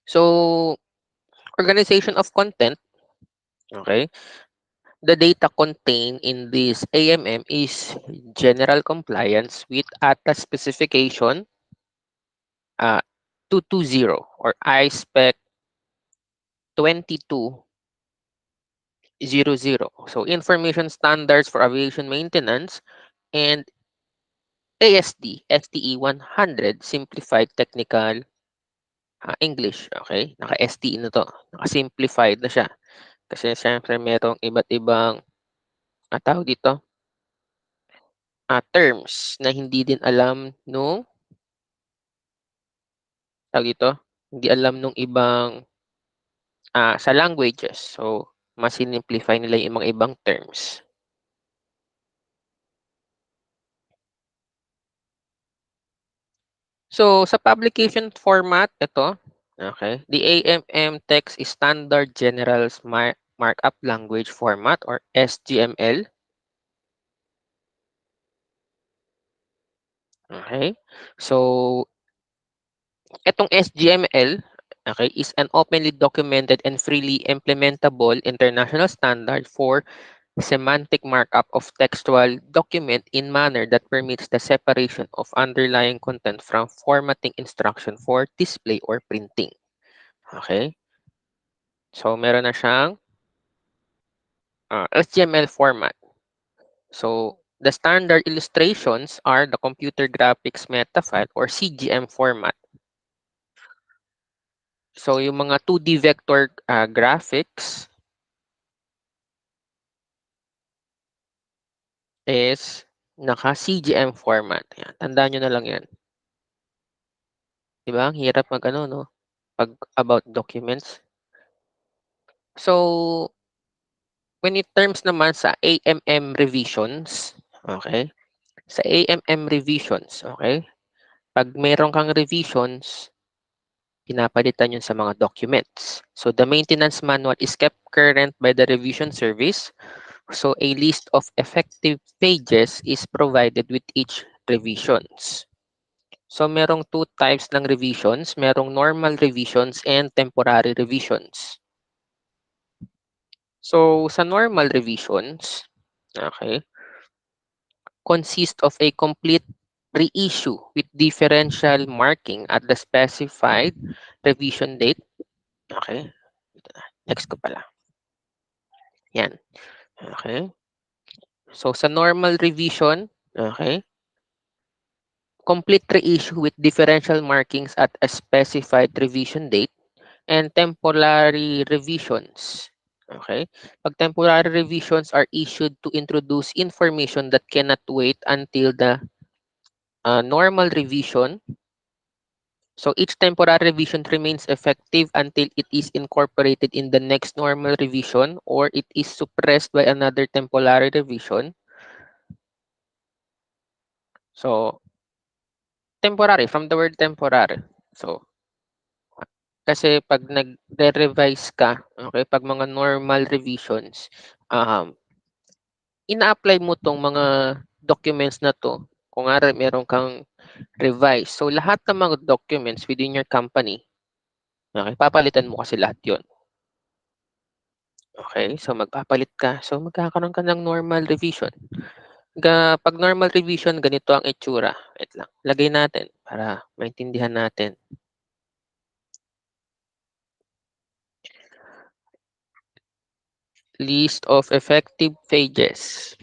So, organization of content, okay? The data contained in this AMM is general compliance with ATA specification 220 or ISPEC 2200. So, information standards for aviation maintenance and ASD, STE 100, simplified technical English. Okay? Naka-STE na to. Naka-simplified na siya. Kasi syempre merong iba't ibang tawag dito, terms na hindi din alam nung tawag dito, hindi alam nung ibang sa languages. So, mas sinimplify nila yung mga ibang terms. So, sa publication format, ito, okay, the AMM text is Standard General Markup Language Format or SGML. Okay. So, itong SGML, okay, is an openly documented and freely implementable international standard for semantic markup of textual document in manner that permits the separation of underlying content from formatting instruction for display or printing. Okay? So, meron na siyang HTML format. So, the standard illustrations are the computer graphics meta file or CGM format. So, yung mga 2D vector graphics is naka-CGM format. Yan, tandaan nyo na lang yan. Diba? Ang hirap mag-ano, no? Pag about documents. So, when it terms naman sa AMM revisions, okay? Sa AMM revisions, okay? Pag meron kang revisions, pinapalitan yun sa mga documents. So, the maintenance manual is kept current by the revision service. So, a list of effective pages is provided with each revisions. So, merong two types ng revisions. Merong normal revisions and temporary revisions. So, sa normal revisions, okay, consist of a complete reissue with differential marking at the specified revision date. Okay. Next ko pala. Yan. Okay. So, sa normal revision, okay, complete reissue with differential markings at a specified revision date and temporary revisions. Okay? Pag temporary revisions are issued to introduce information that cannot wait until the normal revision. So each temporary revision remains effective until it is incorporated in the next normal revision or it is suppressed by another temporary revision. So temporary, from the word temporary. So kasi pag nagre-revise ka, okay, pag mga normal revisions, ina-apply mo 'tong mga documents na 'to, kunwari meron kang revise. So, lahat ng mga documents within your company, okey, papalitan mo kasi lahat 'yun. Okay, so magpapalit ka. So, magkakaroon ka ng normal revision. 'Pag normal revision, ganito ang itsura. Wait lang, lagay natin para maintindihan natin. List of effective pages.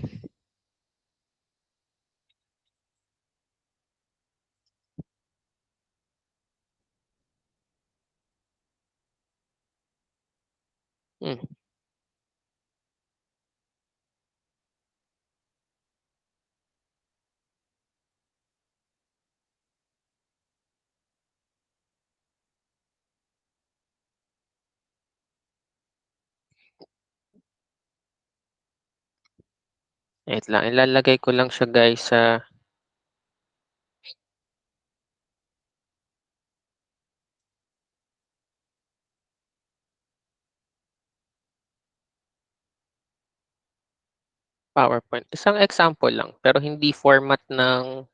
Hmm, wait lang, ilalagay ko lang siya guys sa PowerPoint. Isang example lang, pero hindi format ng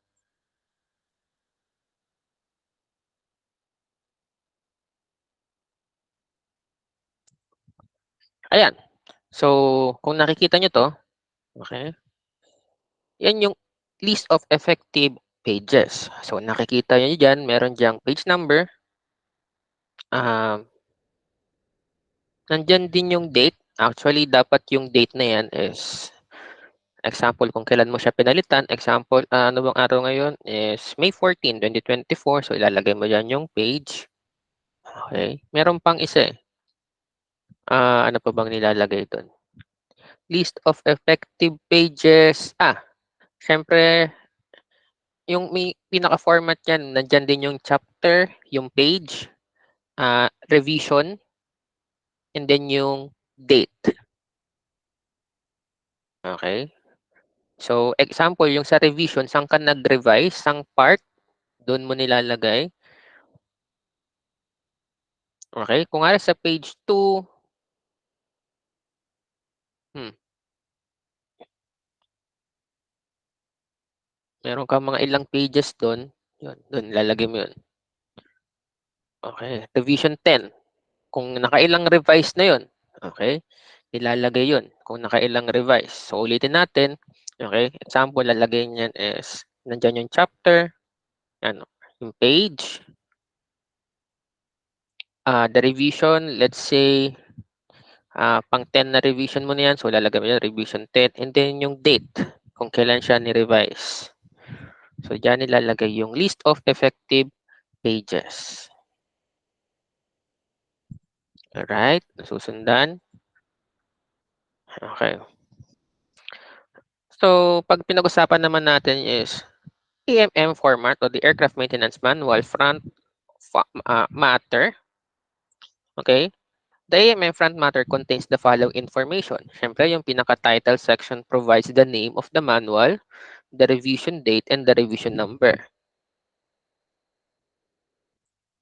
Ayan. So, kung nakikita nyo 'to, okay, yan yung list of effective pages. So, nakikita nyo diyan, meron diyang page number, nandiyan din yung date. Actually, dapat yung date na yan is example kung kailan mo siya pinalitan. Example, ano bang araw ngayon is May 14, 2024. So, ilalagay mo diyan yung page. Okay. Meron pang isa, eh. Ano pa bang nilalagay dun? List of effective pages. Siyempre, yung may pinaka-format niyan, nandiyan din yung chapter, yung page, revision, and then yung date. Okay? So, example, yung sa revision, saan ka nag-revise, sang part, doon mo nilalagay. Okay? Kung nga sa page 2, meron kang mga ilang pages doon, yun, doon lalagay mo yun. Okay? Revision 10, kung nakailang revise na yun, okay? Ilalagay yun kung nakailang revise. So, ulitin natin. Okay? Example, lalagay niyan is, nandiyan yung chapter, ano, yung page, the revision, let's say, pang 10 na revision mo na yan. So, lalagay mo yan, revision 10. And then, yung date, kung kailan siya ni-revise. So, dyan nilalagay yung list of effective pages. Alright? Nasusundan? Okay. So, pag pinag-usapan naman natin is AMM format o the Aircraft Maintenance Manual front matter. Okay? The AMM front matter contains the following information. Siyempre, yung pinaka-title section provides the name of the manual, the revision date, and the revision number.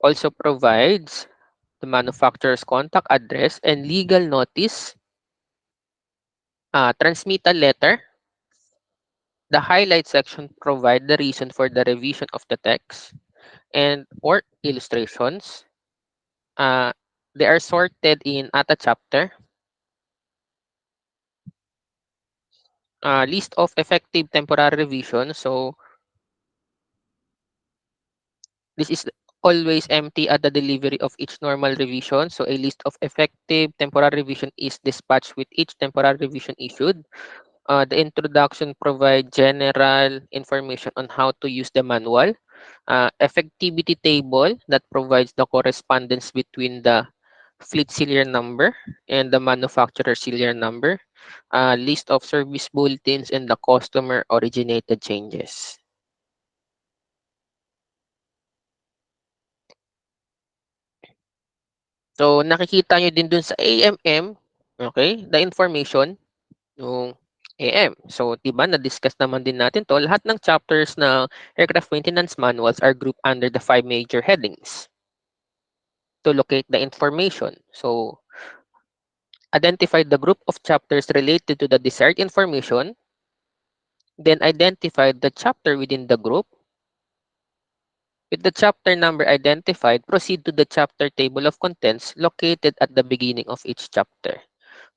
Also provides the manufacturer's contact address and legal notice, transmittal letter. The highlight section provide the reason for the revision of the text and or illustrations. They are sorted in at a chapter. List of effective temporary revision. So, this is always empty at the delivery of each normal revision. So, a list of effective temporary revision is dispatched with each temporary revision issued. The introduction provides general information on how to use the manual. Effectivity table that provides the correspondence between the fleet serial number and the manufacturer serial number. List of service bulletins and the customer originated changes. So, nakikita nyo din dun sa AMM, okay, the information, yung AM. So, diba, na-discuss naman din natin to. Lahat ng chapters na aircraft maintenance manuals are grouped under the 5 major headings to locate the information. So, identify the group of chapters related to the desired information, then identify the chapter within the group. With the chapter number identified, proceed to the chapter table of contents located at the beginning of each chapter.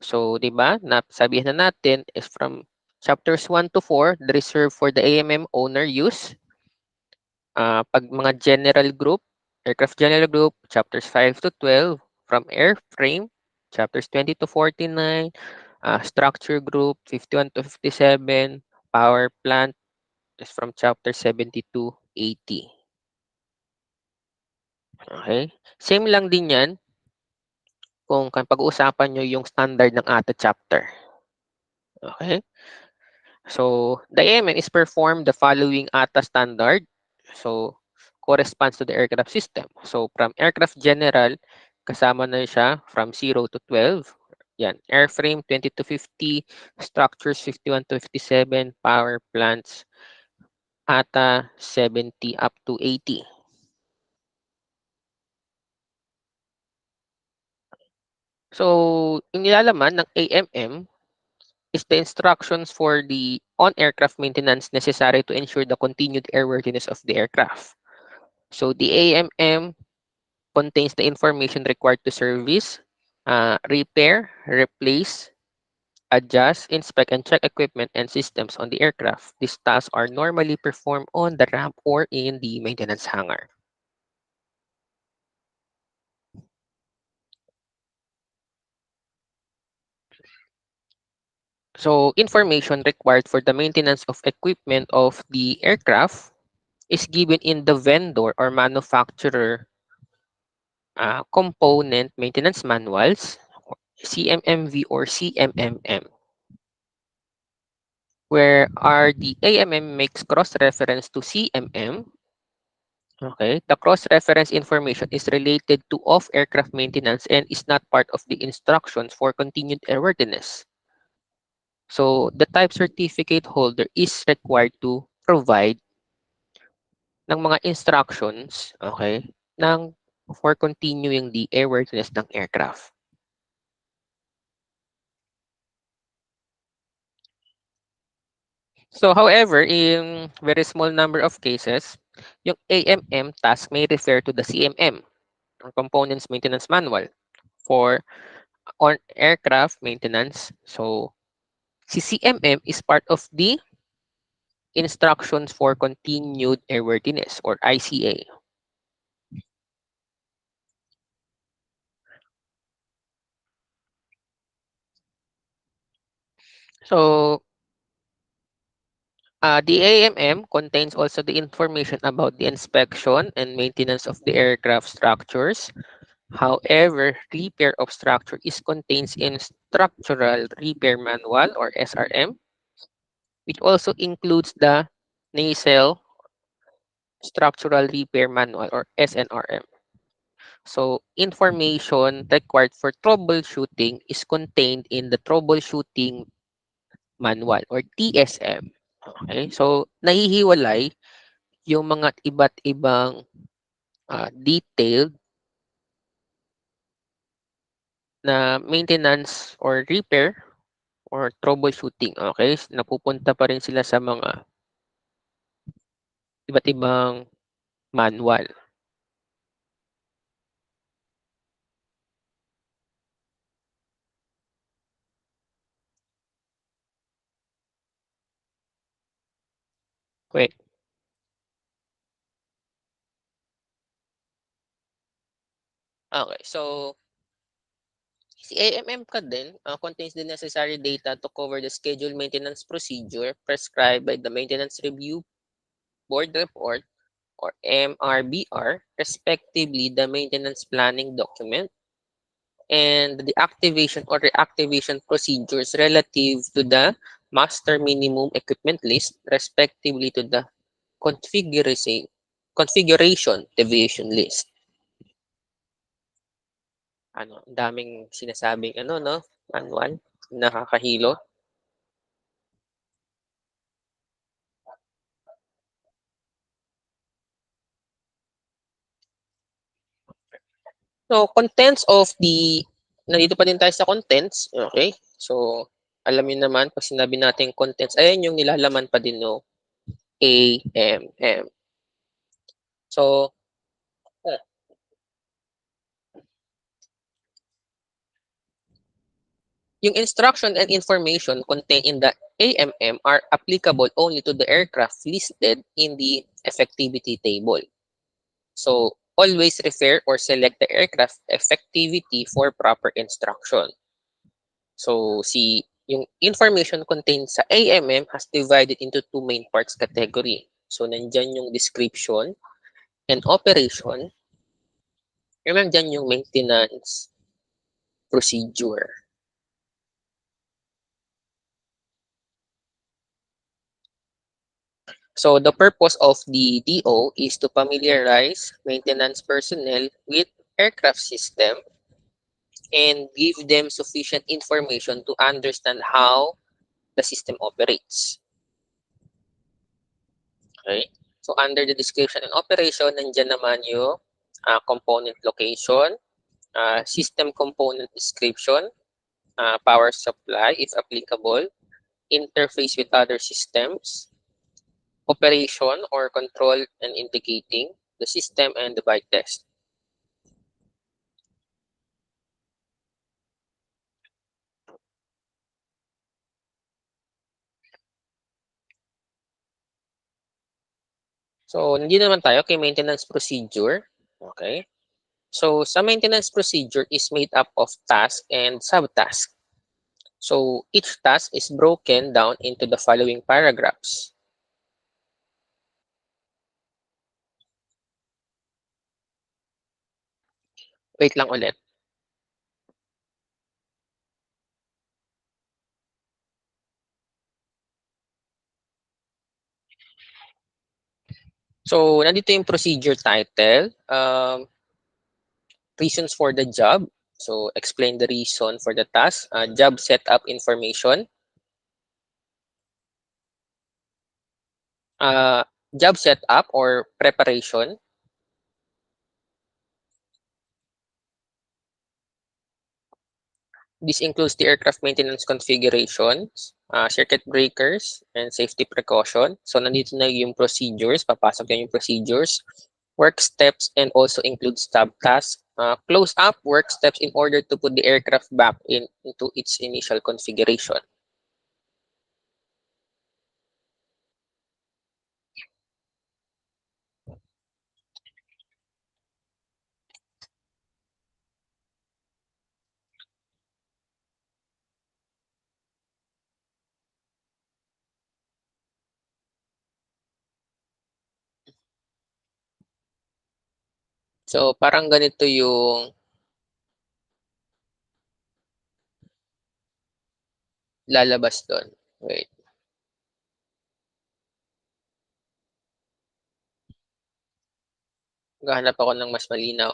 So, di ba, sabihin na natin is from chapters 1 to 4, the reserved for the AMM owner use. Pag mga general group, aircraft general group, chapters 5 to 12, from airframe, chapters 20 to 49, structure group, 51 to 57, power plant is from chapter 70 to 80. Okay? Same lang din yan kung pag-uusapan nyo yung standard ng ATA chapter. Okay? So, the AMM is performed the following ATA standard. So, corresponds to the aircraft system. So, from aircraft general, kasama na siya from 0 to 12. Yan. Airframe, 20 to 50. Structures, 51 to 57. Power plants, ATA, 70 up to 80. So, yung nilalaman ng AMM is the instructions for the on-aircraft maintenance necessary to ensure the continued airworthiness of the aircraft. So, the AMM contains the information required to service, repair, replace, adjust, inspect, and check equipment and systems on the aircraft. These tasks are normally performed on the ramp or in the maintenance hangar. So, information required for the maintenance of equipment of the aircraft is given in the vendor or manufacturer component maintenance manuals, CMMV or CMMM, where the AMM makes cross-reference to CMM. Okay, the cross-reference information is related to off-aircraft maintenance and is not part of the instructions for continued airworthiness. So, the type certificate holder is required to provide ng mga instructions, okay, for continuing the airworthiness ng aircraft. So, however, in very small number of cases, yung AMM task may refer to the CMM, or Components Maintenance Manual, for on aircraft maintenance. So, si CMM is part of the Instructions for Continued Airworthiness, or ICA. So, the AMM contains also the information about the inspection and maintenance of the aircraft structures. However, repair of structure is contained in Structural Repair Manual or SRM, which also includes the Nacelle Structural Repair Manual or SNRM. So, information required for troubleshooting is contained in the Troubleshooting Manual or TSM. Okay? So, nahihiwalay yung mga iba't ibang detailed na maintenance or repair or troubleshooting, okay? Napupunta pa rin sila sa mga iba't ibang manual. Wait. Okay, so si AMM ka din contains the necessary data to cover the scheduled maintenance procedure prescribed by the Maintenance Review Board Report or MRBR, respectively the maintenance planning document, and the activation or reactivation procedures relative to the master minimum equipment list, respectively to the configuration deviation list. Ano, ang daming sinasabing ano, no? Manual, nakakahilo. So, contents of the, nandito pa din tayo sa contents, okay? So, alam niyo naman, pag sinabi natin contents, ayan yung nilalaman pa din no AMM. So, uh, yung instruction and information contained in the AMM are applicable only to the aircraft listed in the effectivity table. So, always refer or select the aircraft effectivity for proper instruction. So, yung information contained sa AMM has divided into two main parts category. So, nandyan yung description and operation. And nandyan yung maintenance procedure. So, the purpose of the DO is to familiarize maintenance personnel with aircraft system and give them sufficient information to understand how the system operates. Okay? So, under the description and operation, nandyan naman yung component location, system component description, power supply if applicable, interface with other systems, operation or control and indicating the system and the bike test. So, nandito naman tayo kay maintenance procedure. Okay. So, sa maintenance procedure is made up of task and subtask. So, each task is broken down into the following paragraphs. Wait lang ulit. So, nandito yung procedure title, reasons for the job. So, explain the reason for the task, job setup information, uh, job setup or preparation. This includes the aircraft maintenance configurations, circuit breakers, and safety precaution. So, nandito na yung procedures, papasok na yung procedures, work steps, and also includes tab tasks. Close up work steps in order to put the aircraft back into its initial configuration. So, parang ganito yung lalabas doon. Wait, maghahanap ako ng mas malinaw.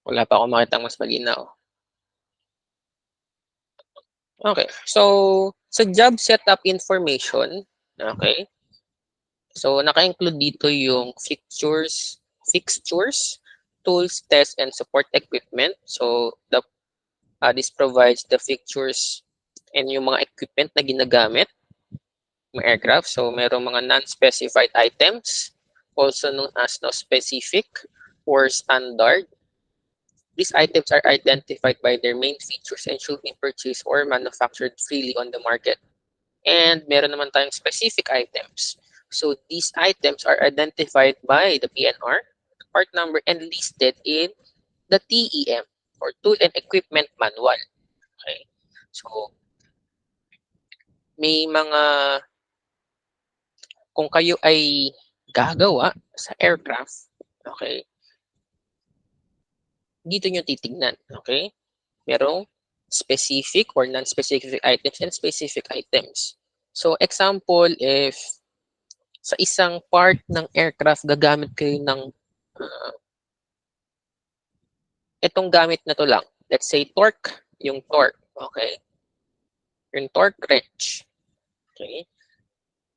Wala pa akong makitang mas malinaw. Okay, so sa job setup information, okay, so naka-include dito yung fixtures, tools, tests, and support equipment. So this provides the fixtures and yung mga equipment na ginagamit ng aircraft. So merong mga non-specified items, also known as no specific or standard. These items are identified by their main features and should be purchased or manufactured freely on the market. And meron naman tayong specific items. So these items are identified by the PNR, part number, and listed in the TEM or Tool and Equipment Manual. Okay. So may mga, kung kayo ay gagawa sa aircraft, okay, dito nyo titignan. Okay. Merong specific or non-specific items and specific items. So example, if sa isang part ng aircraft gagamit kayo ng itong gamit na to lang. Let's say torque, yung torque, okay? Yung torque wrench. Okay?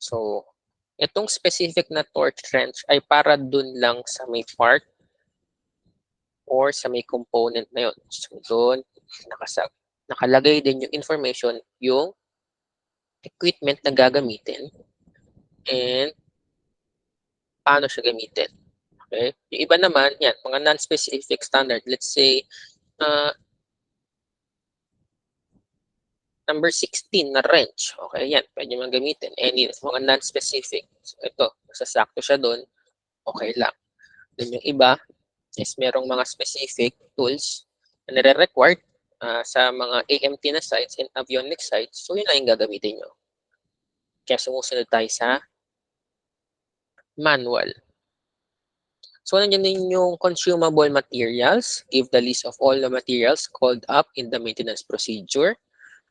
So, itong specific na torque wrench ay para dun lang sa may part or sa may component na yun. So, doon nakalagay din yung information, yung equipment na gagamitin and paano siya gamitin. Okay? Yung iba naman, yan, mga non-specific standard. Let's say, uh, number 16 na wrench. Okay, yan. Pwede mo gamitin. Any mga non-specific. So, ito, sasakto siya doon. Okay lang. Then yung iba is merong mga specific tools na nire-required sa mga AMT na sites and avionics sites. So, yun lang yung gagamitin nyo. Kaya sumusunod tayo sa manual. So, nandiyan din yung consumable materials. Give the list of all the materials called up in the maintenance procedure.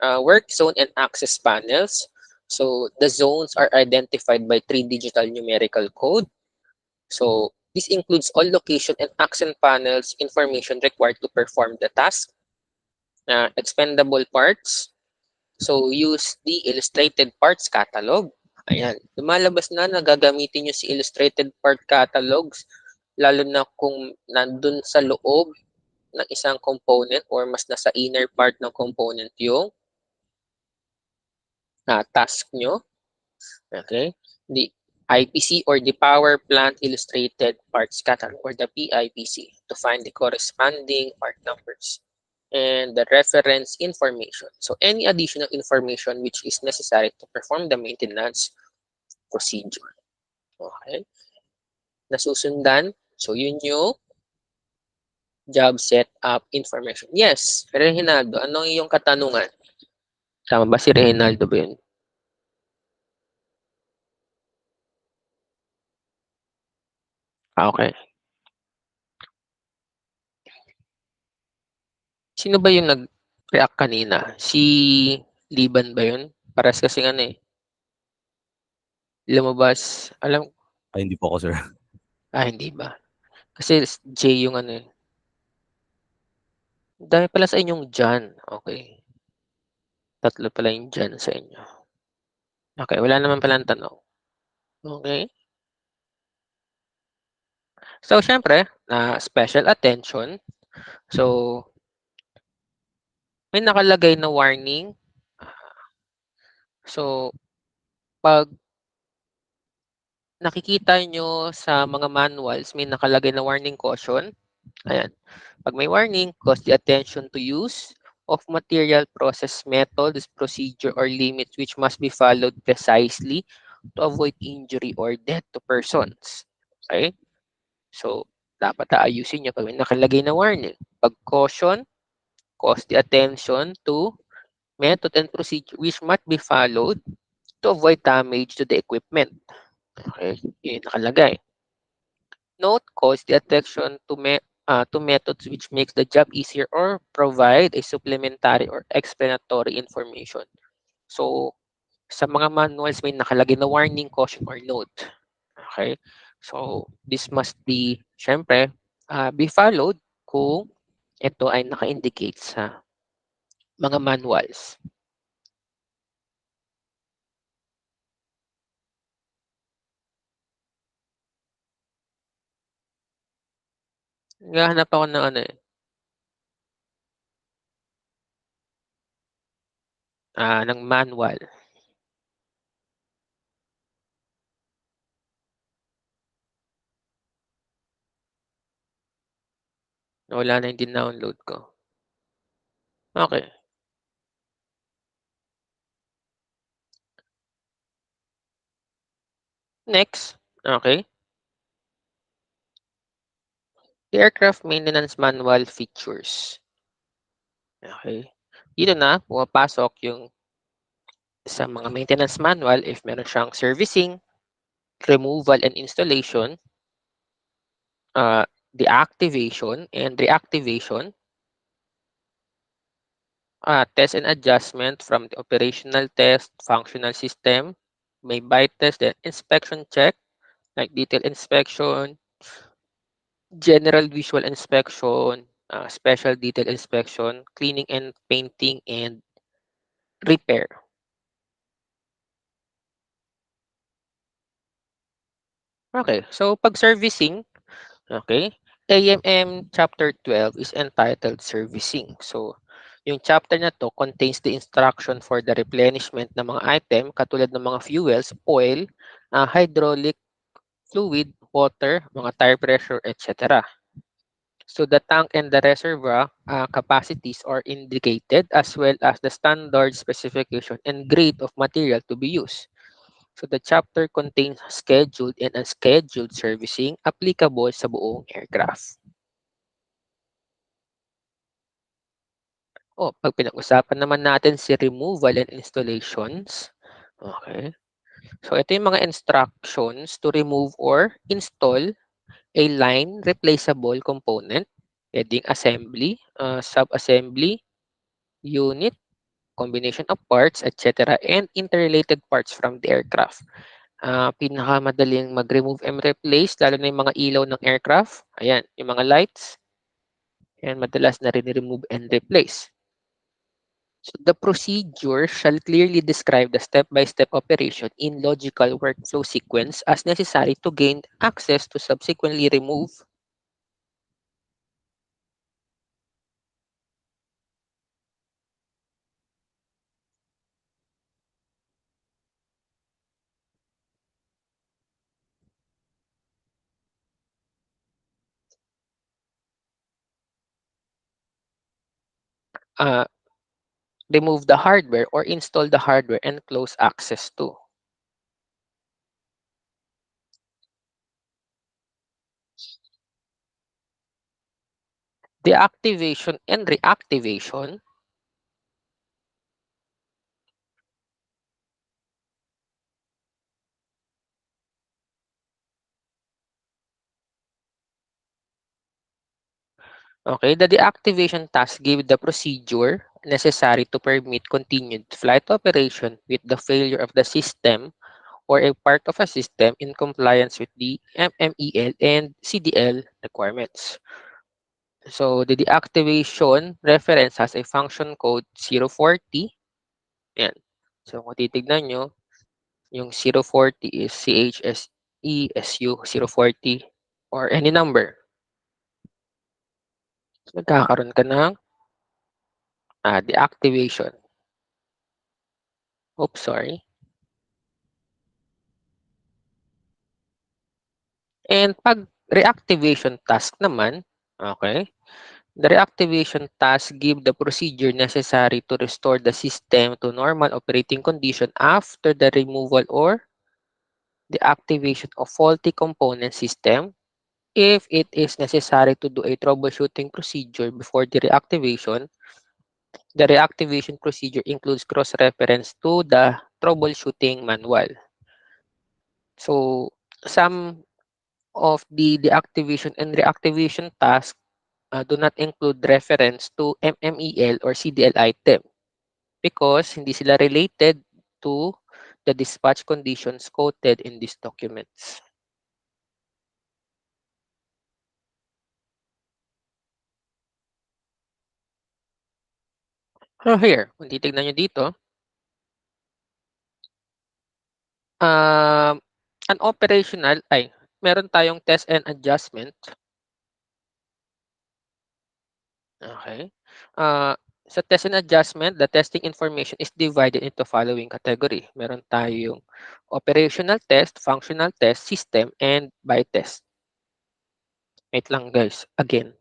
Work zone and access panels. So the zones are identified by 3 digital numerical code. So this includes all location and access panels information required to perform the task. Expendable parts. So use the illustrated parts catalog. Ayan, lumalabas na gagamitin nyo si illustrated part catalogs lalo na kung nandun sa loob ng isang component or mas nasa inner part ng component yung task nyo. Okay? The IPC or the Power Plant Illustrated Parts Catalog or the PIPC to find the corresponding part numbers and the reference information. So any additional information which is necessary to perform the maintenance procedure. Okay? Nasusundan. So yun yung job setup information. Yes, Reginaldo, ano yung katanungan? Tama ba si Reginaldo ba yun? Okay. Sino ba yung nag-react kanina? Si Liban ba yun? Paras kasi ano eh. Lumabas. Alam, Ay, hindi po ako, sir. hindi ba? Kasi J yung ano eh. Dahil pala sa inyong Jan. Okay. Tatlo pala yung Jan sa inyo. Okay, wala naman palang tanong. Okay. So, syempre, special attention. So, may nakalagay na warning. So, pag nakikita nyo sa mga manuals, may nakalagay na warning caution. Ayan. Pag may warning, cause the attention to use of material, process, methods, procedure, or limits which must be followed precisely to avoid injury or death to persons. Okay? So, dapat aayusin nyo pag may nakalagay na warning. Pag caution, cause the attention to method and procedure which must be followed to avoid damage to the equipment. Okay? Yun yung nakalagay. Note cause the attention to methods which makes the job easier or provide a supplementary or explanatory information. So, sa mga manuals may nakalagay na warning, caution, or note. Okay? So, this must be, syempre, be followed kung ito ay naka-indicate sa mga manuals. Naghahanap ako ng ano eh, ng manual. Wala na yung din-download ko. Okay. Next. Okay. The aircraft maintenance manual features. Okay. Dito na pumapasok yung sa mga maintenance manual if meron siyang servicing, removal and installation, uh, deactivation and reactivation, test and adjustment from the operational test, functional system, may bite test, then inspection check, like detail inspection, general visual inspection, special detail inspection, cleaning and painting, and repair. Okay, so pag servicing, okay, AMM Chapter 12 is entitled Servicing. So, yung chapter na to contains the instruction for the replenishment ng mga item katulad ng mga fuels, oil, hydraulic fluid, water, mga tire pressure, etc. So the tank and the reservoir capacities are indicated as well as the standard specification and grade of material to be used. So the chapter contains scheduled and unscheduled servicing applicable sa buong aircraft. Pag pinag-usapan naman natin si removal and installations, okay. So ito yung mga instructions to remove or install a line replaceable component, heading assembly, sub-assembly, unit, combination of parts, etc. and interrelated parts from the aircraft. Pinakamadaling mag-remove and replace, lalo na yung mga ilaw ng aircraft. Ayan, yung mga lights. Ayan, madalas na rin-remove and replace. So the procedure shall clearly describe the step-by-step operation in logical workflow sequence as necessary to gain access to subsequently remove. uh, remove the hardware or install the hardware and close access to. Deactivation and reactivation. Okay, the deactivation task give the procedure necessary to permit continued flight operation with the failure of the system or a part of a system in compliance with the MMEL and CDL requirements. So the deactivation reference has a function code 040. Yan. So kung titignan nyo, yung 040 is CHSESU 040 or any number. So nagkakaroon ka ng deactivation. Oops, sorry. And pag reactivation task naman, okay, the reactivation task give the procedure necessary to restore the system to normal operating condition after the removal or the activation of faulty component system. If it is necessary to do a troubleshooting procedure before the reactivation procedure includes cross-reference to the troubleshooting manual. So, some of the deactivation and reactivation tasks do not include reference to MMEL or CDL item because hindi sila related to the dispatch conditions quoted in these documents. So here, kung titignan nyo dito, um, an operational, meron tayong test and adjustment. Okay. Uh, sa test and adjustment, the testing information is divided into following category. Meron tayong operational test, functional test, system, and by test. Wait lang guys, again.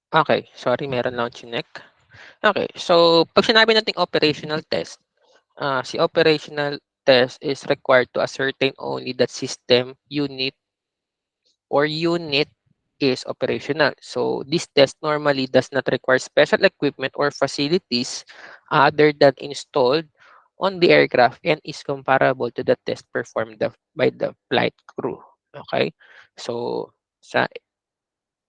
Okay, sorry meron lang akong chineck. Okay, so 'pag sinabi nating operational test, si operational test is required to ascertain only that system, unit is operational. So this test normally does not require special equipment or facilities other than installed on the aircraft and is comparable to the test performed by the flight crew. Okay? So sa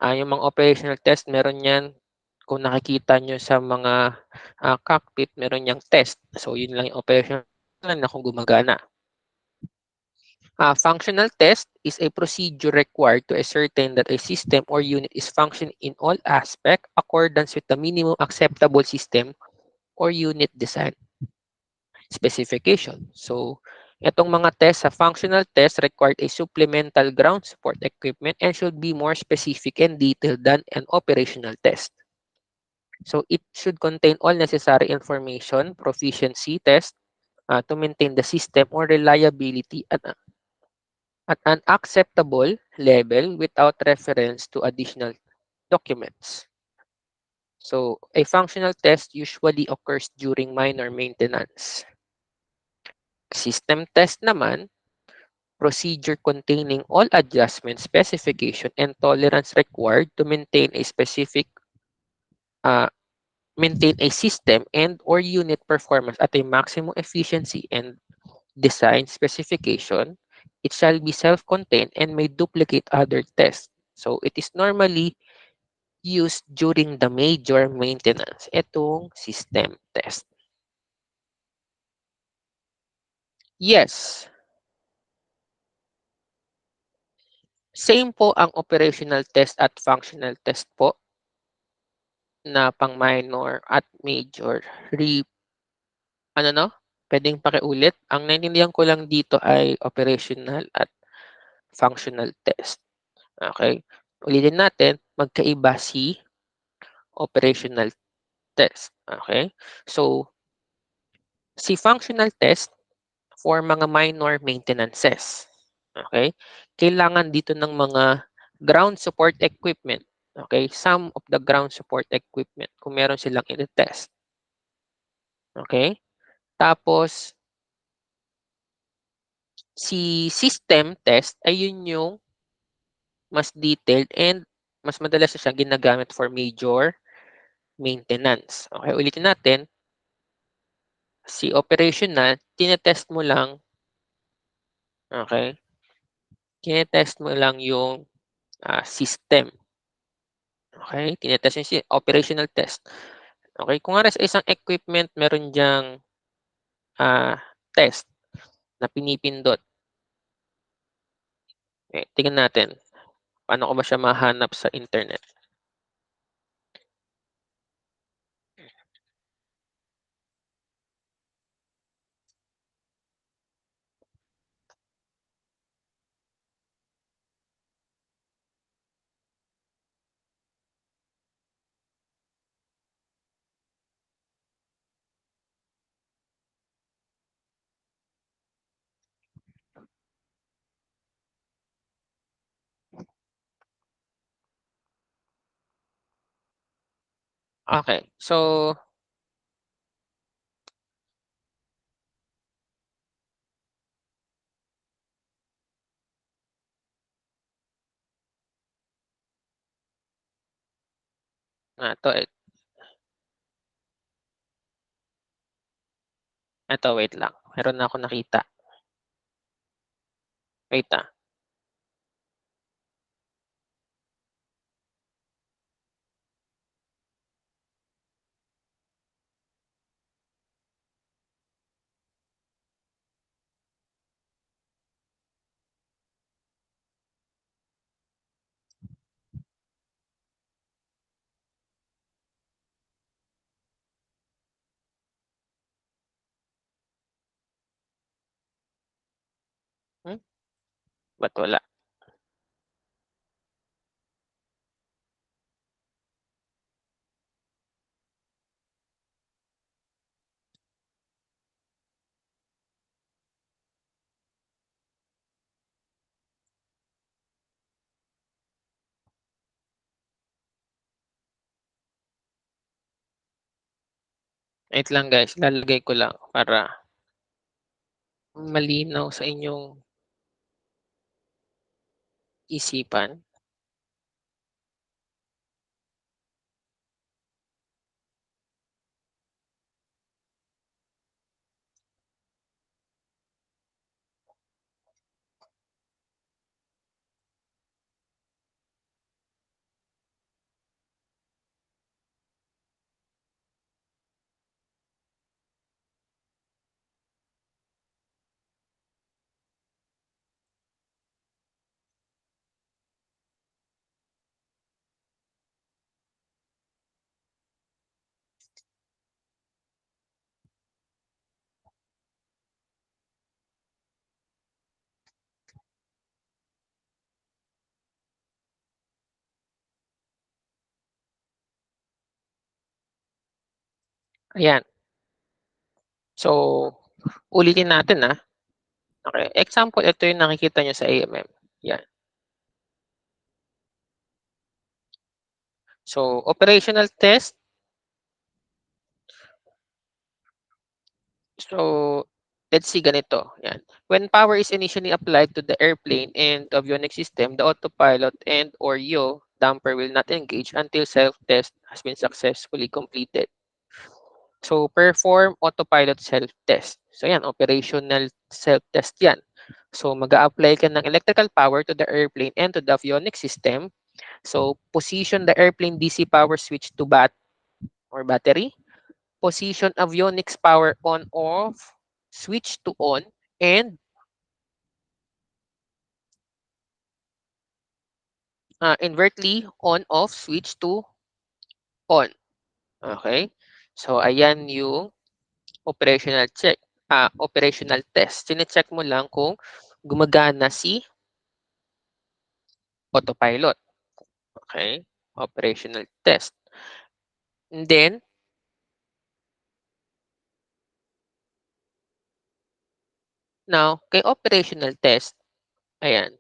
yung mga operational test meron 'yan, kung nakikita nyo sa mga cockpit meron yang test. So yun lang yung operational na kung gumagana. Functional test is a procedure required to ascertain that a system or unit is functioning in all aspects accordance with the minimum acceptable system or unit design specification. So, itong mga test sa functional test required a supplemental ground support equipment and should be more specific and detailed than an operational test. So, it should contain all necessary information, proficiency test to maintain the system or reliability at an acceptable level without reference to additional documents. So, a functional test usually occurs during minor maintenance. System test naman, procedure containing all adjustment, specification, and tolerance required to uh, maintain a system and or unit performance at a maximum efficiency and design specification. It shall be self-contained and may duplicate other tests. So, it is normally used during the major maintenance. Itong system test. Yes, same po ang operational test at functional test po na pang minor at major. Ano no? Pwedeng pakiulit. Ang naintindihan ko lang dito ay operational at functional test. Okay? Ulitin natin, magkaiba si operational test. Okay? So, si functional test for mga minor maintenances. Okay? Kailangan dito ng mga ground support equipment. Okay? Some of the ground support equipment kung meron silang i-test. Okay? Tapos, si system test ay yun yung mas detailed and mas madalas na siya ginagamit for major maintenance. Okay, ulitin natin. Si operational, tinetest mo lang, okay, tinetest mo lang yung system. Okay, tinetest yung operational test. Okay, kung nga sa isang equipment, meron diyang test na pinipindot. Okay, tingnan natin. Paano ko ba siya mahanap sa internet? Okay, so, ito, wait lang. Meron na ako nakita. Wait ba't wala? Wait lang guys, lalagay ko lang para malinaw sa inyong isipan. Ayan. So, ulitin natin, okey. Example, ito yung nakikita niyo sa AMM, 'yan. So, operational test. So, let's see ganito, 'yan. When power is initially applied to the airplane and avionics system, the autopilot and or yaw damper will not engage until self-test has been successfully completed. So, perform autopilot self-test. So, 'yan, operational self-test 'yan. So, mag-a-apply ka ng electrical power to the airplane and to the avionics system. So, position the airplane DC power switch to battery. Position avionics power on off, switch to on, and invertly on off, switch to on. Okay? So, ayan yung operational operational test. Sine-check mo lang kung gumagana si autopilot. Okay? Operational test. And then, now, kay operational test, ayan,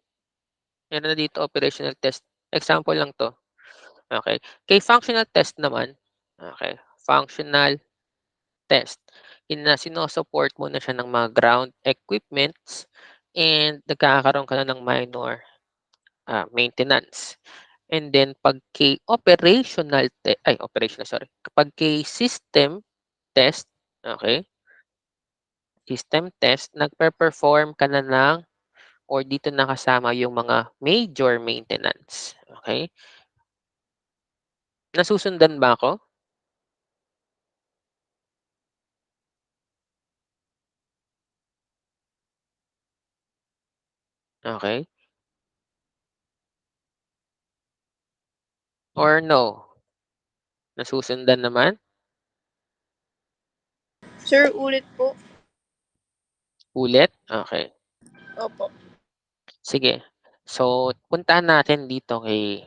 meron na dito operational test. Example lang to. Okay. Kay functional test naman, okay, functional test, sino-support mo na siya ng mga ground equipments and nagkakaroon ka na ng minor maintenance. And then pag kay operational, sorry. Kapag kay system test, okay, system test, nagpe-perform ka na ng or dito nakasama yung mga major maintenance. Okay? Nasusundan ba ako? Okay? Or no? Nasusundan naman? Sir, ulit po. Ulit? Okay. Opo. Sige. So, puntahan natin dito kay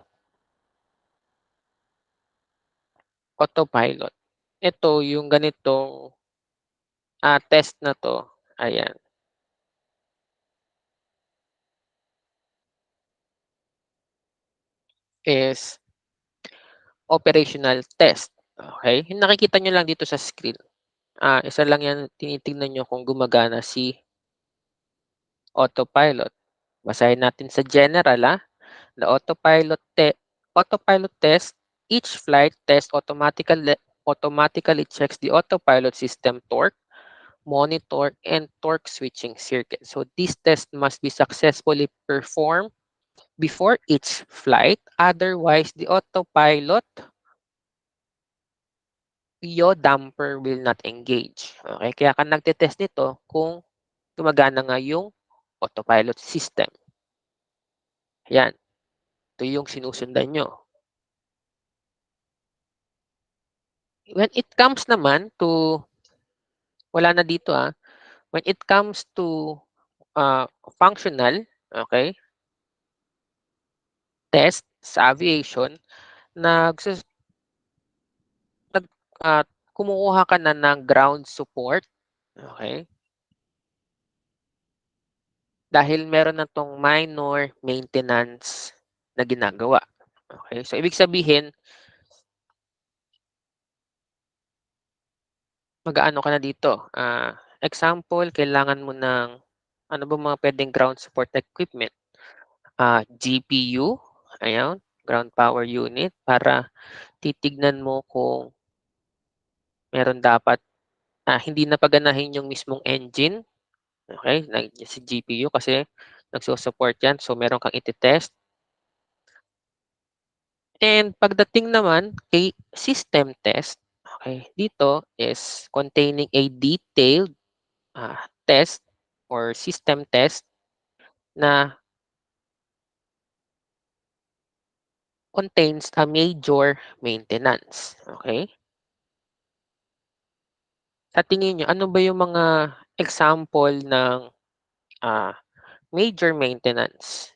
autopilot. Ito, yung ganitong test na to, ayan, is operational test. Okay? Yung nakikita nyo lang dito sa screen. Isa lang yan, tinitingnan nyo kung gumagana si autopilot. Basahin natin sa general, the autopilot test, each flight test automatically checks the autopilot system torque, monitor, and torque switching circuit. So this test must be successfully performed before each flight. Otherwise, the autopilot yaw damper will not engage. Okay? Kaya ka nagte-test nito kung gumagana nga yung autopilot system. Yan. Ito yung sinusundan nyo. When it comes naman to, wala na dito when it comes to functional, okay, test sa aviation, nagsus nag kumukuha ka na ng ground support, okay, dahil meron na 'tong minor maintenance na ginagawa. Okay, so, ibig sabihin, mag-aano ka na dito, example, kailangan mo ng ano ba mga puwedeng ground support equipment, GPU, ayan, ground power unit para titignan mo kung meron dapat, hindi na paganahin yung mismong engine, okey, nandiyan si GPU kasi nagsu-support 'yan, so meron kang ite-test. And pagdating naman kay system test, okay, dito is containing a detailed, test or system test na contains a major maintenance, okay. Sa tingin niyo ano ba yung mga example ng, ah, major maintenance?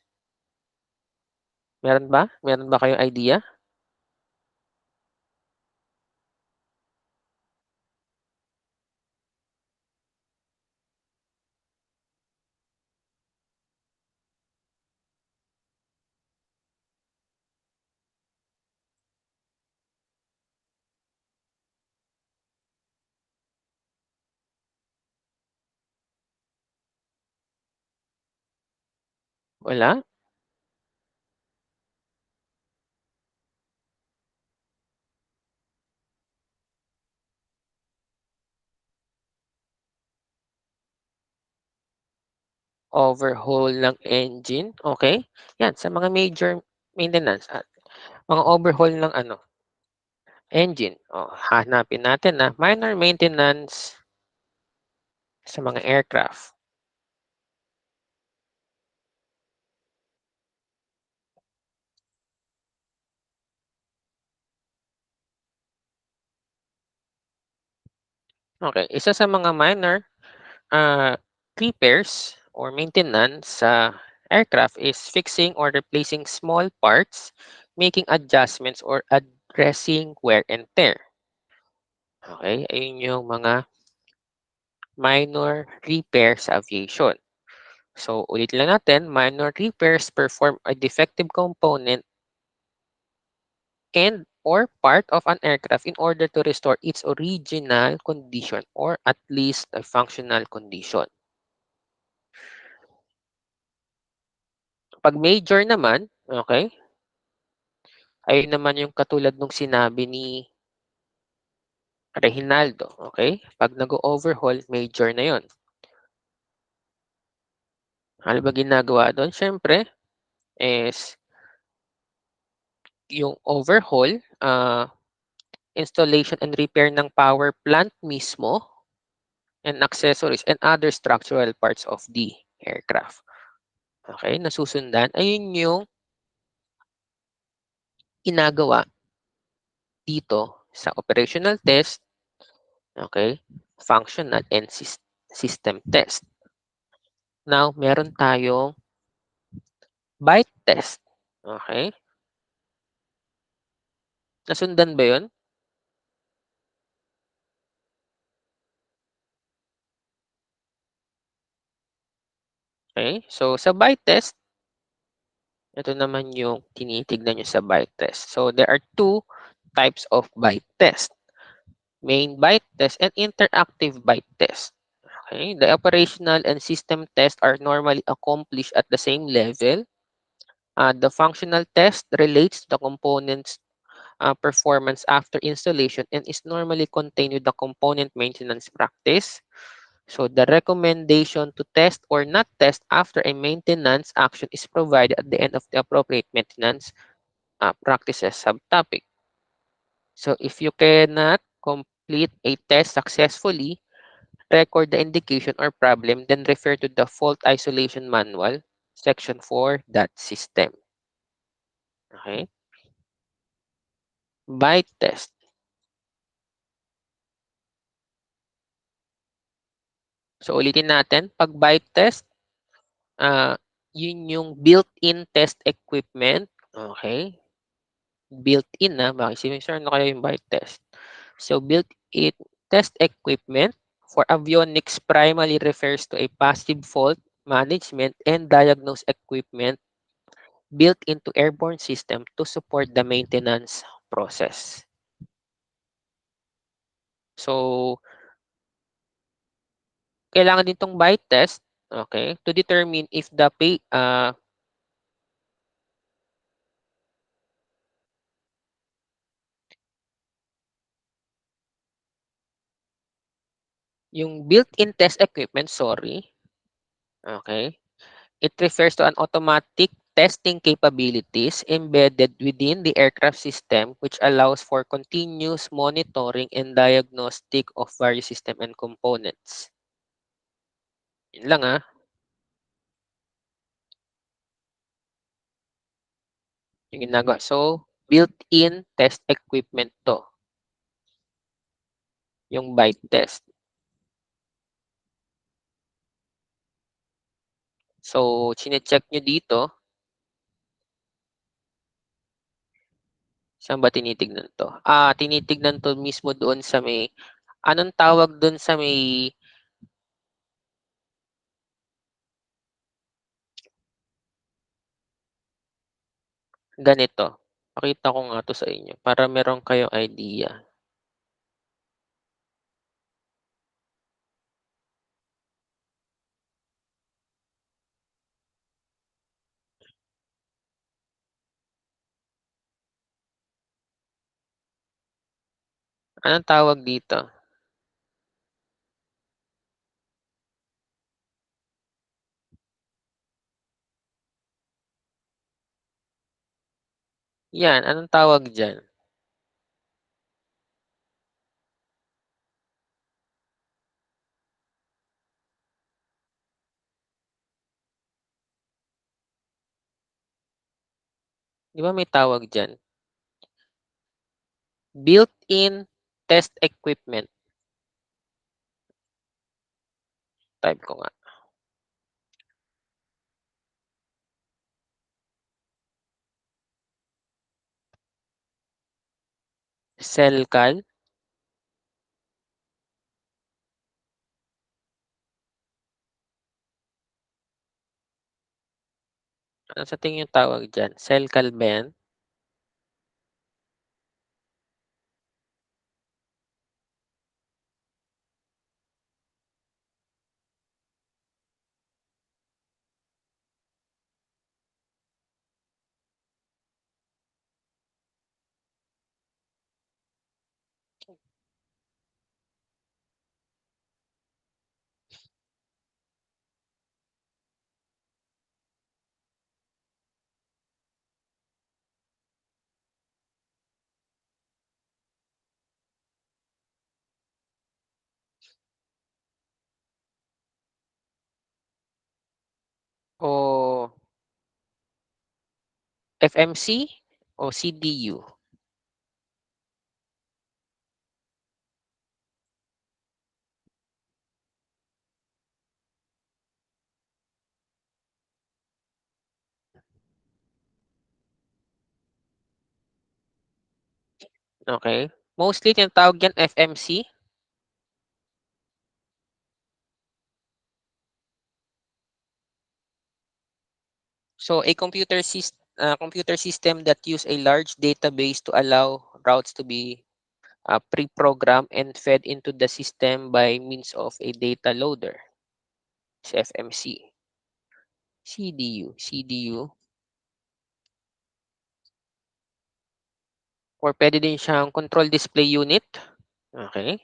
Meron ba? Meron ba kayong idea? Wala? Overhaul ng engine, okay. 'Yan sa mga major maintenance at mga overhaul ng ano, engine. Oh, hahanapin natin na minor maintenance sa mga aircraft. Okay, isa sa mga minor, ah, repairs or maintenance sa aircraft is fixing or replacing small parts, making adjustments or addressing wear and tear. Okay, ayun yung mga minor repair sa aviation. So, ulit lang natin, minor repairs perform a defective component and or part of an aircraft in order to restore its original condition or at least a functional condition. Pag major naman, okay, ayun naman yung katulad nung sinabi ni Rehinaldo, okay? Pag nag-o-overhaul, major na yon. Ano ba ginagawa do'n? Siyempre is yung overhaul, installation and repair ng power plant mismo and accessories and other structural parts of the aircraft. Okay, nasusundan. Ayun yung ginagawa dito sa operational test, okay, functional and system test. Now, meron tayong bite test. Okay, nasundan ba yun? Okay, so sa bite test, ito naman yung tinitignan nyo sa bite test. So, there are two types of bite test. Main bite test and interactive bite test. Okay, the operational and system tests are normally accomplished at the same level. The functional test relates to the component's performance after installation and is normally contained with the component maintenance practice. So the recommendation to test or not test after a maintenance action is provided at the end of the appropriate maintenance practices subtopic. So if you cannot complete a test successfully, record the indication or problem, then refer to the fault isolation manual, section 4, that system. Okay? Bite test. So ulitin natin, pag bite test, ah, yun yung built-in test equipment. Okay? Built-in na, makisipin, sir, ano kaya yung bite test? So built-in test equipment for avionics primarily refers to a passive fault management and diagnose equipment built into airborne system to support the maintenance process. So, kailangan din 'tong bite test, okay, to determine if the yung built-in test equipment, sorry, okay, it refers to an automatic testing capabilities embedded within the aircraft system which allows for continuous monitoring and diagnostic of various system and components. Yun lang, yung ginagawa. So, built-in test equipment 'to, yung bite test. So, chine-check niyo dito, saan ba tinitignan 'to? Tinitignan 'to mismo doon sa may anong tawag doon sa may ganito, pakita ko nga 'to sa inyo para meron kayong idea. Anong tawag dito? 'Yan, anong tawag diyan? 'Di ba may tawag diyan? Built-in test equipment, type ko nga. Selcal? Ano sa tingin yung tawag diyan? Selcal ba 'yan? O FMC o CDU? Okay. Mostly tinatawag yan FMC. So a computer system that use a large database to allow routes to be pre-programmed and fed into the system by means of a data loader. Is FMC. CDU. Or pwede din siyang control display unit. Okay.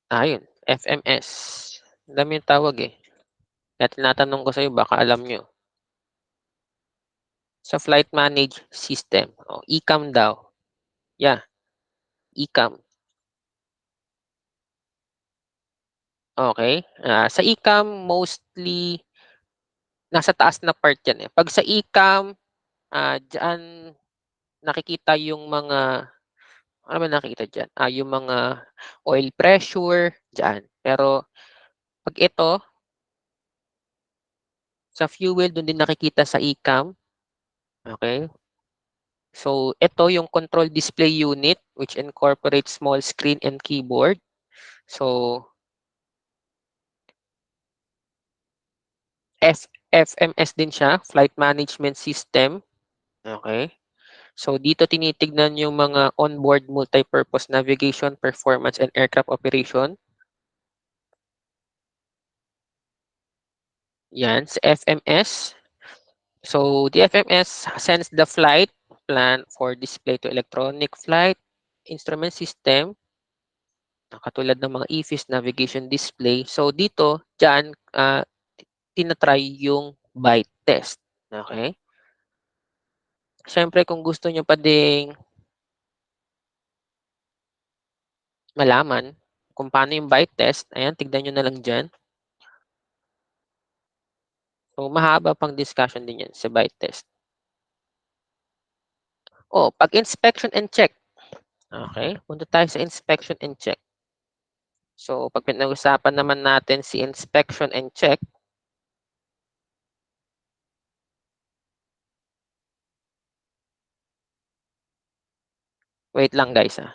Yun, FMS. Ang dami yung tawag eh. Kaya tinatanong ko sa'yo, baka alam nyo. Sa flight manage system. ECAM daw. Yeah, ECAM. Okay. Sa ECAM, mostly, nasa taas na part yan eh. Pag sa ECAM, dyan nakikita yung mga, ano ba nakikita dyan? Yung mga oil pressure, dyan. Pero, pag ito, sa fuel, doon din nakikita sa ECAM. Okay. So, ito yung control display unit which incorporates small screen and keyboard. So, FMS din siya, Flight Management System. Okay. So dito tinitignan yung mga onboard multipurpose navigation, performance, and aircraft operation. Yan, sa FMS. So the FMS sends the flight plan for display to electronic flight instrument system, katulad ng mga EFIS navigation display. So dito, dyan, tinatry yung bite test. Okay? Siyempre, kung gusto nyo pa ding malaman kung paano yung bite test, ayan, tignan nyo na lang dyan. So, mahaba pang discussion din yan sa bite test. Oh, pag inspection and check. Okay, punta tayo sa inspection and check. So, pag pinag-usapan naman natin si inspection and check, wait lang guys ah.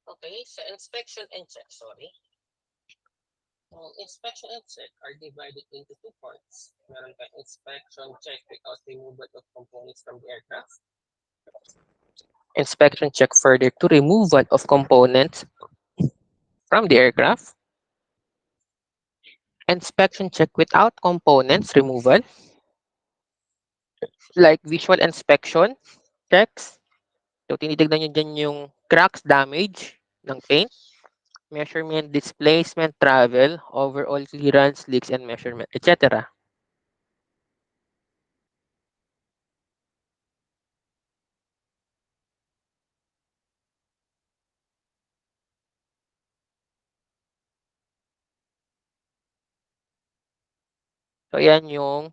Okay, sa inspection and check, sorry. Inspection and check are divided into two parts. Meron tayong inspection check without removal of components from the aircraft. Inspection check further to removal of components from the aircraft. Inspection check without components removal, like visual inspection checks. So, tinitignan nyo dyan yung cracks, damage ng paint, measurement, displacement, travel, overall clearance, leaks, and measurement, etc. So, yan yung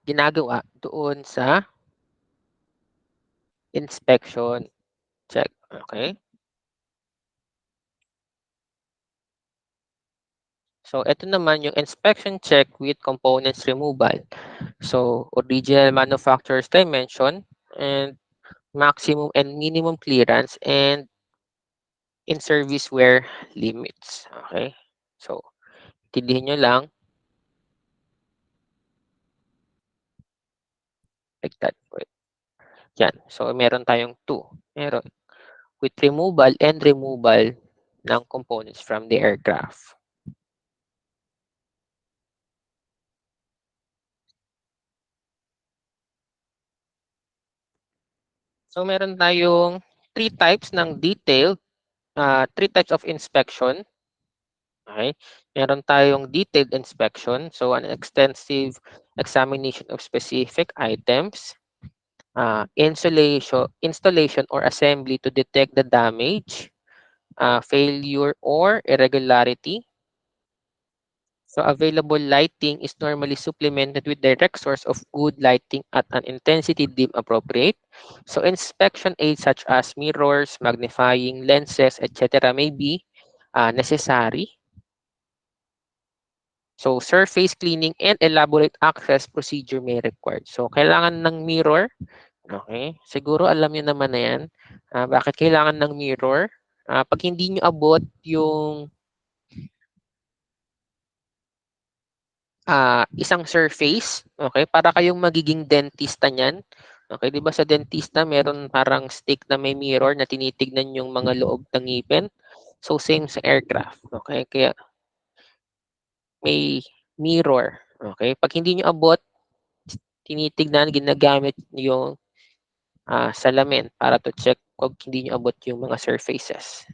ginagawa doon sa inspection check. Okay? So, ito naman yung inspection check with components removal. So, original manufacturer's dimension and maximum and minimum clearance and in-service wear limits. Okay? So, tindihin nyo lang like that. Wait. Yan. So, meron tayong two. Meron with removal and removal ng components from the aircraft. So, meron tayong three types ng detailed, three types of inspection. Okay? Meron tayong detailed inspection. So, an extensive examination of specific items. Installation or assembly to detect the damage, failure, or irregularity. So, available lighting is normally supplemented with direct source of good lighting at an intensity deemed appropriate. So, inspection aids such as mirrors, magnifying lenses, etc. may be necessary. So, surface cleaning and elaborate access procedure may required. So, kailangan ng mirror. Okay. Siguro alam niyo naman na yan. Bakit kailangan ng mirror? Pag hindi niyo abot yung isang surface, okay, para kayong magiging dentista niyan. Okay, 'di ba sa dentista meron parang stick na may mirror na tinitignan yung mga loob ng ngipin. So same sa aircraft, okay? Kaya may mirror, okay? Pag hindi niyo abot, tinitignan, ginagamit yung salamin para to check kung hindi niyo abot yung mga surfaces.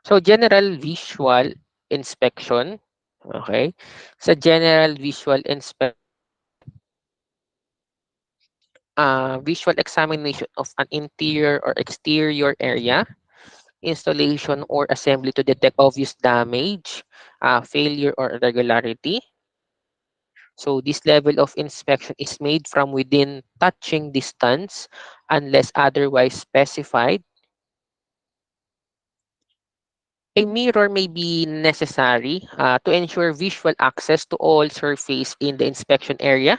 So general visual inspection, okay? Sa general visual inspection, visual examination of an interior or exterior area, installation or assembly to detect obvious damage, failure or irregularity. So this level of inspection is made from within touching distance unless otherwise specified. A mirror may be necessary to ensure visual access to all surface in the inspection area.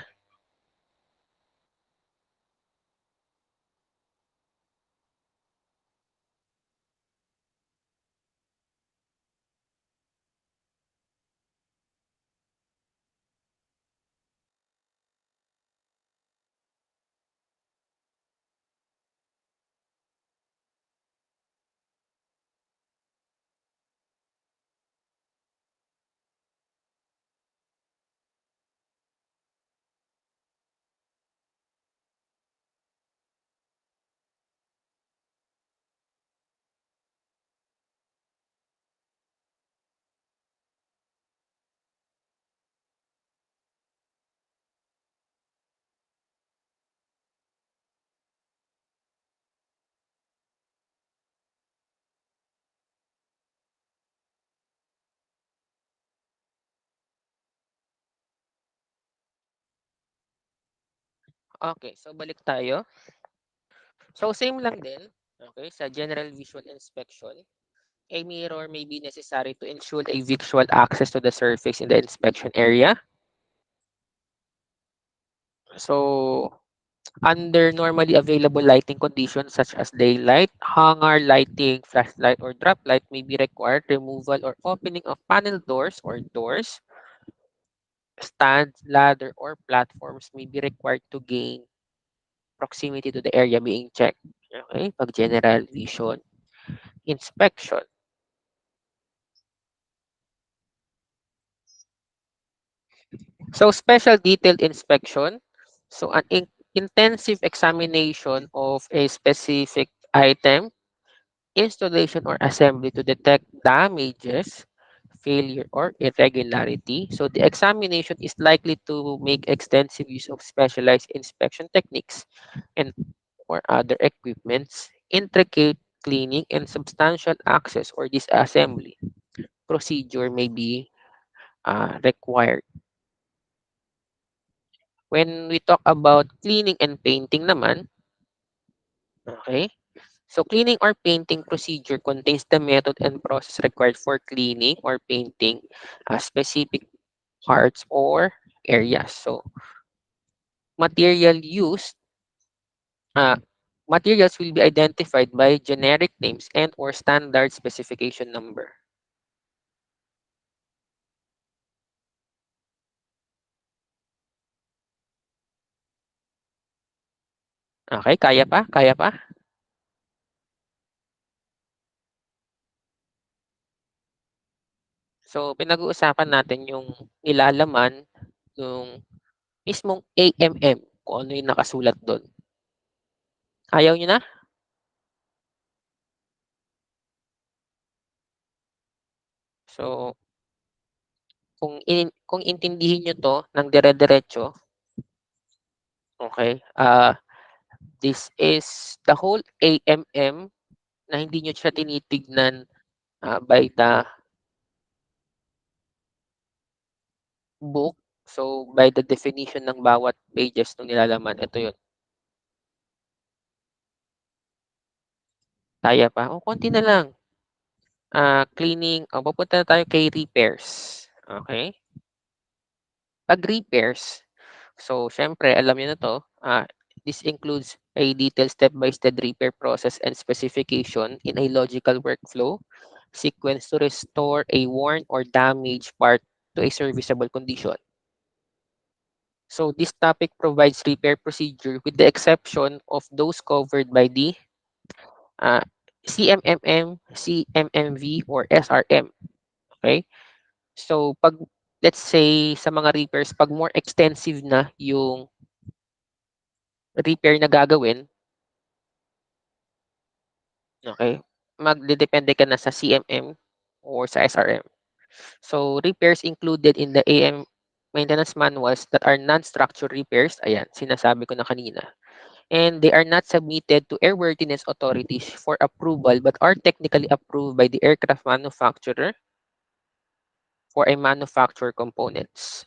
Okay, so balik tayo. So same lang din, okay, sa general visual inspection, a mirror may be necessary to ensure a visual access to the surface in the inspection area. So under normally available lighting conditions such as daylight, hanger lighting, flashlight, or drop light may be required removal or opening of panel doors or doors, stands, ladder, or platforms may be required to gain proximity to the area being checked. Okay, pag general vision inspection. So special detailed inspection. So an intensive examination of a specific item, installation or assembly to detect damages, failure or irregularity. So the examination is likely to make extensive use of specialized inspection techniques and or other equipments, intricate cleaning and substantial access or disassembly procedure may be required. When we talk about cleaning and painting naman, okay, so cleaning or painting procedure contains the method and process required for cleaning or painting specific parts or areas. So material used, uh, materials will be identified by generic names and or standard specification number. Okay, kaya pa? Kaya pa? So pinag-uusapan natin yung nilalaman ng mismong AMM, kung ano yung nakasulat doon. Ayaw nyo na? So kung intindihin niyo 'to ng dire-diretso, okay, this is the whole AMM na hindi niyo siya tinitignan, by the book. So, by the definition ng bawat pages nung nilalaman, ito 'yun. Kaya pa? O konti na lang. Cleaning, papunta na tayo kay repairs, okay. 'Pag repairs, so siyempre alam niyo na 'to, this includes a detailed step-by-step repair process and specification in a logical workflow sequence to restore a worn or damaged part to a serviceable condition. So this topic provides repair procedure with the exception of those covered by the uh, CMMM, CMMV, or SRM. Okay? So pag let's say sa mga repairs, pag more extensive na yung repair na gagawin, okay, magdedepende ka na sa CMM or sa SRM. So repairs included in the AM maintenance manuals that are non-structure repairs, ayan, sinasabi ko na kanina, and they are not submitted to airworthiness authorities for approval but are technically approved by the aircraft manufacturer for a manufacturer components.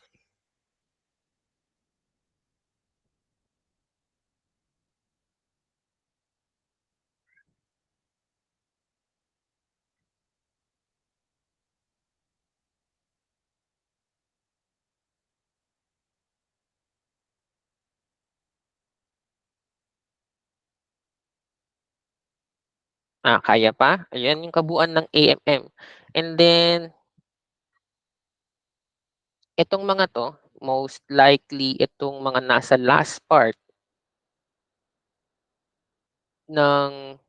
Kaya pa? Ayan yung kabuuan ng AMM. And then, itong mga 'to, most likely itong mga nasa last part ng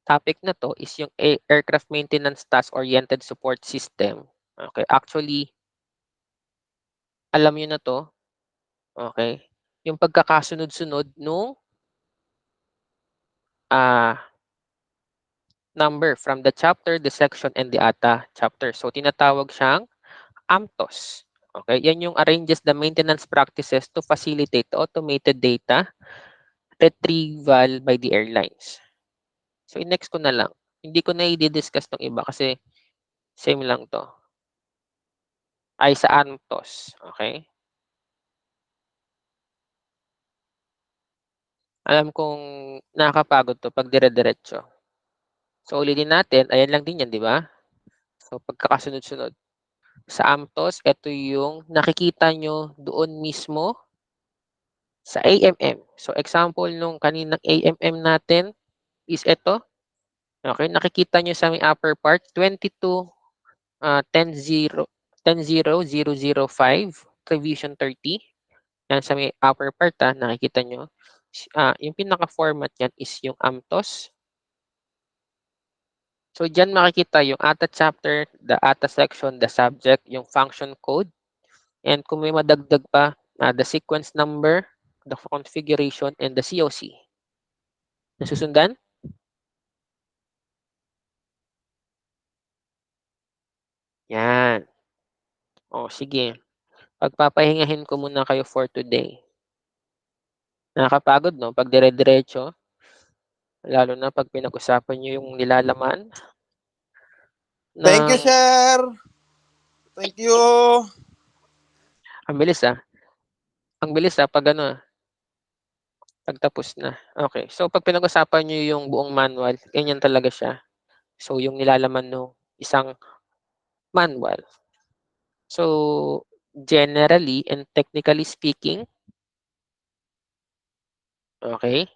topic na 'to is yung aircraft maintenance task-oriented support system. Okay, actually, alam niyo na 'to, okay? Yung pagkakasunod-sunod nung, ah, number from the chapter, the section, and the ATA chapter. So, tinatawag siyang AMTOS. Okay, yan yung arranges the maintenance practices to facilitate the automated data retrieval by the airlines. So, next ko na lang. Hindi ko na i-discuss tong iba kasi same lang 'to. Ay sa AMTOS, okay? Alam kong nakakapagod 'to 'pag dire-diretso. So, ulitin natin, ayan lang din 'yan, 'di ba? So, pagkakasunod-sunod. Sa AMTOS, ito yung nakikita nyo doon mismo sa AMM. So, example nung kaninang AMM natin is ito. Okay, nakikita nyo sa may upper part, 22 10.0.0.005 revision 30. Yan sa may upper part, nakikita nyo. Yung pinaka-format yan is yung AMTOS. So, diyan makikita yung ATA chapter, the ATA section, the subject, yung function code, and kung may madagdag pa, the sequence number, the configuration, and the COC. Nasusundan? Yan. O, sige. Pagpapahingahin ko muna kayo for today. Nakakapagod, no? Pag dire-diretso, lalo na pag pinag-usapan nyo yung nilalaman Thank you, ng... sir. Thank you. Ang bilis, Ang bilis, pag ano, pag tapos na. Okay. So, pag pinag-usapan nyo yung buong manual, ganyan talaga siya. So, yung nilalaman ng isang manual. So, generally and technically speaking, okay,